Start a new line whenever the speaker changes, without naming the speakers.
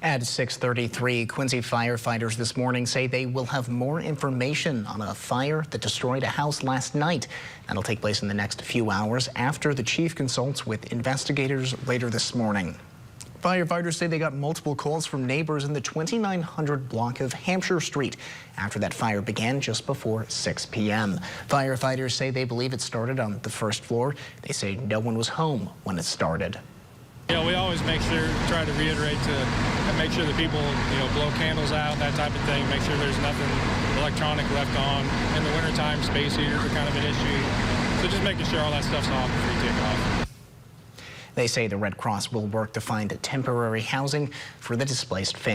At 6:33, Quincy firefighters this morning say they will have more information on a fire that destroyed a house last night. That'll take place in the next few hours after the chief consults with investigators later this morning. Firefighters say they got multiple calls from neighbors in the 2900 block of Hampshire Street after that fire began just before 6 p.m. Firefighters say they believe it started on the first floor. They say no one was home when it started.
We always try to reiterate and make sure that people, blow candles out, that type of thing, make sure there's nothing electronic left on. In the wintertime, space heaters are kind of an issue. So just making sure all that stuff's off before you take off.
They say the Red Cross will work to find temporary housing for the displaced families.